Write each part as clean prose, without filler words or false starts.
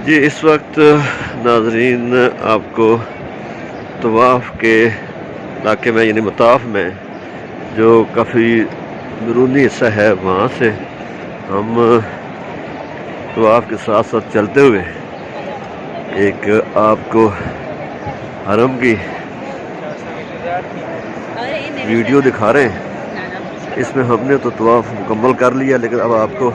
جی اس وقت ناظرین آپ کو طواف کے علاقے میں یعنی مطاف میں جو کافی بیرونی حصہ ہے وہاں سے ہم طواف کے ساتھ ساتھ چلتے ہوئے ایک آپ کو حرم کی ویڈیو دکھا رہے ہیں۔ اس میں ہم نے تو طواف مکمل کر لیا، لیکن اب آپ کو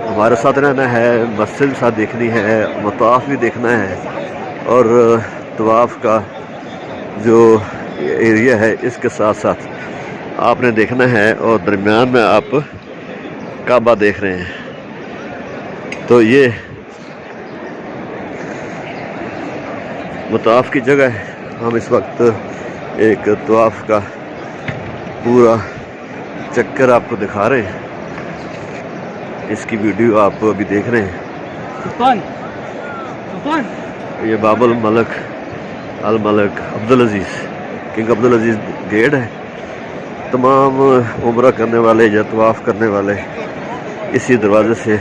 ہمارے ساتھ رہنا ہے، مسجد ساتھ دیکھنی ہے، مطاف بھی دیکھنا ہے، اور طواف کا جو ایریا ہے اس کے ساتھ ساتھ آپ نے دیکھنا ہے، اور درمیان میں آپ کعبہ دیکھ رہے ہیں۔ تو یہ مطاف کی جگہ ہے۔ ہم اس وقت ایک طواف کا پورا چکر آپ کو دکھا رہے ہیں، اس کی ویڈیو آپ ابھی دیکھ رہے ہیں۔ یہ باب الملک عبدالعزیز، کنگ عبدالعزیز گیٹ ہے۔ تمام عمرہ کرنے والے یا طواف کرنے والے اسی دروازے سے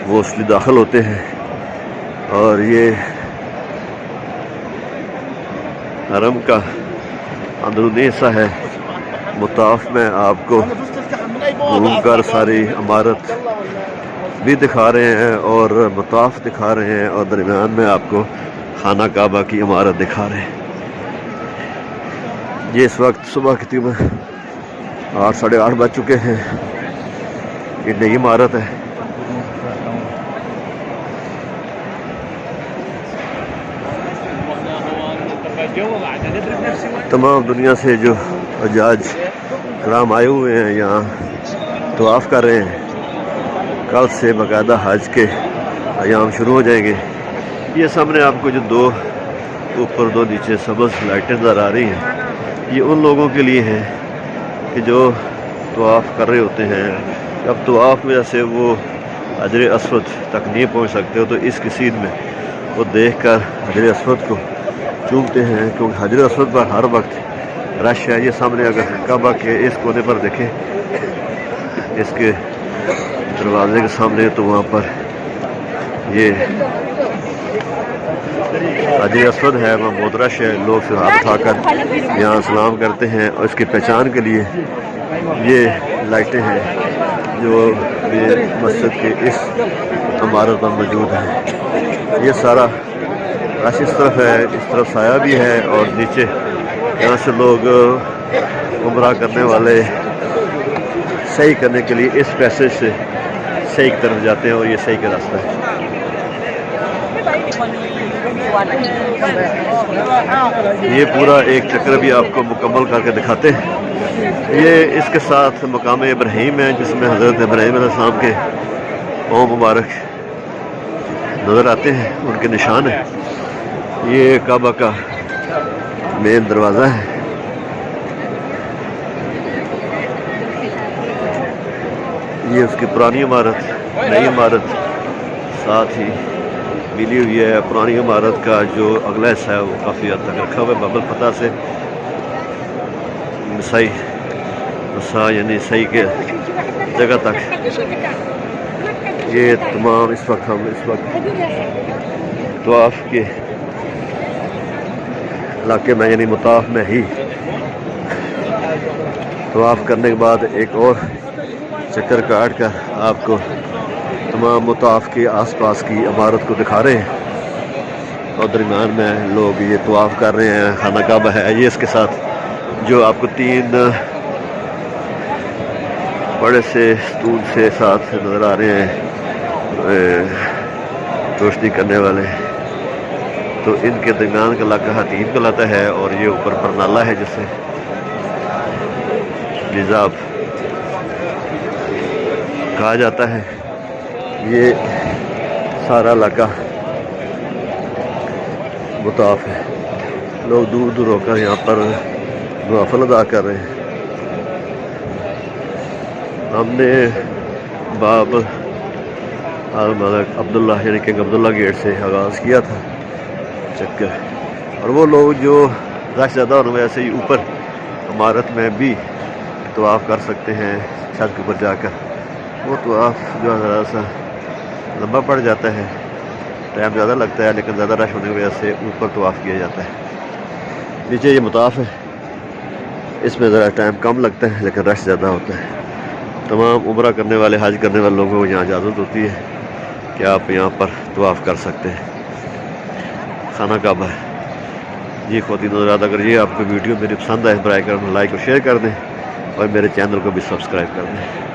موسٹلی داخل ہوتے ہیں، اور یہ حرم کا اندرونی حصہ ہے۔ مطاف میں آپ کو گھوم کر ساری عمارت بھی دکھا رہے ہیں اور مطاف دکھا رہے ہیں، اور درمیان میں آپ کو خانہ کعبہ کی عمارت دکھا رہے ہیں۔ یہ اس وقت صبح کی تقریباً 8 ساڑھے 8 بج چکے ہیں۔ یہ نئی عمارت ہے۔ تمام دنیا سے جو حجاج کرام آئے ہوئے ہیں یہاں طواف کر رہے ہیں۔ کل سے باقاعدہ حج کے ایام شروع ہو جائیں گے۔ یہ سامنے آپ کو جو دو اوپر دو نیچے سبز لائٹیں نظر آ رہی ہیں، یہ ان لوگوں کے لیے ہیں کہ جو طواف کر رہے ہوتے ہیں۔ اب طواف میں جیسے وہ حجر اسود تک نہیں پہنچ سکتے ہو، تو اس قصید میں وہ دیکھ کر حجر اسود کو چومتے ہیں، کیونکہ حجر اسود پر ہر وقت رش ہے۔ یہ سامنے اگر کعبہ کے اس کونے پر دیکھیں، اس کے دروازے کے سامنے، تو وہاں پر یہ حجر اسود ہے، وہاں بہت رش ہے۔ لوگ پھر ہاتھ اٹھا کر یہاں سلام کرتے ہیں، اور اس کی پہچان کے لیے یہ لائٹیں ہیں جو مسجد کے اس عمارت پر موجود ہیں۔ یہ سارا رش اس طرف ہے، اس طرف سایہ بھی ہے، اور نیچے یہاں سے لوگ عمرہ کرنے والے صحیح کرنے کے لیے اس پیسیج سے صحیح کی طرف جاتے ہیں، اور یہ صحیح کا راستہ ہے۔ یہ پورا ایک چکر بھی آپ کو مکمل کر کے دکھاتے ہیں۔ یہ اس کے ساتھ مقام ابراہیم ہے، جس میں حضرت ابراہیم علیہ السلام کے پاؤں مبارک نظر آتے ہیں، ان کے نشان ہیں۔ یہ کعبہ کا مین دروازہ ہے۔ یہ اس کی پرانی عمارت، نئی عمارت ساتھ ہی ملی ہوئی ہے۔ پرانی عمارت کا جو اگلا حصہ ہے وہ کافی حد تک رکھا ہوا ہے، باب الفتح سے مسا یعنی صحیح کے جگہ تک۔ یہ تمام اس وقت طواف کے علاقے میں یعنی مطاف میں ہی طواف کرنے کے بعد ایک اور چکر کاٹ کر آپ کو تمام مطاف کے آس پاس کی عمارت کو دکھا رہے ہیں، اور درمیان میں لوگ یہ طواف کر رہے ہیں۔ خانہ کعبہ ہے یہ، اس کے ساتھ جو آپ کو 3 بڑے سے ستون سے ساتھ نظر آ رہے ہیں روشنی کرنے والے، تو ان کے درمیان کا علاقہ حتیم کہلاتا ہے، اور یہ اوپر پر نالا ہے جسے جزاب کہا جاتا ہے۔ یہ سارا علاقہ مطاف ہے۔ لوگ دور دور ہو کر یہاں پر نوافل ادا کر رہے ہیں۔ ہم نے باب الملک عبداللہ یعنی کنگ عبداللہ گیٹ سے آغاز کیا تھا چکر، اور وہ لوگ جو رش زیادہ ہونے وجہ سے اوپر عمارت میں بھی طواف کر سکتے ہیں چھت کے اوپر جا کر۔ وہ طواف جو ذرا سا لمبا پڑ جاتا ہے، ٹائم زیادہ لگتا ہے، لیکن زیادہ رش ہونے کی وجہ سے اوپر طواف کیا جاتا ہے۔ نیچے یہ مطاف ہے، اس میں ذرا ٹائم کم لگتا ہے لیکن رش زیادہ ہوتا ہے۔ تمام عمرہ کرنے والے، حج کرنے والے لوگوں کو یہاں اجازت ہوتی ہے کہ آپ یہاں پر طواف کر سکتے ہیں۔ خانہ کعبہ ہے جی خواتین حضرات۔ اگر یہ آپ کو ویڈیو میری پسند آئے، برائے کرم لائک اور شیئر کر دیں، اور میرے چینل کو بھی سبسکرائب کر دیں۔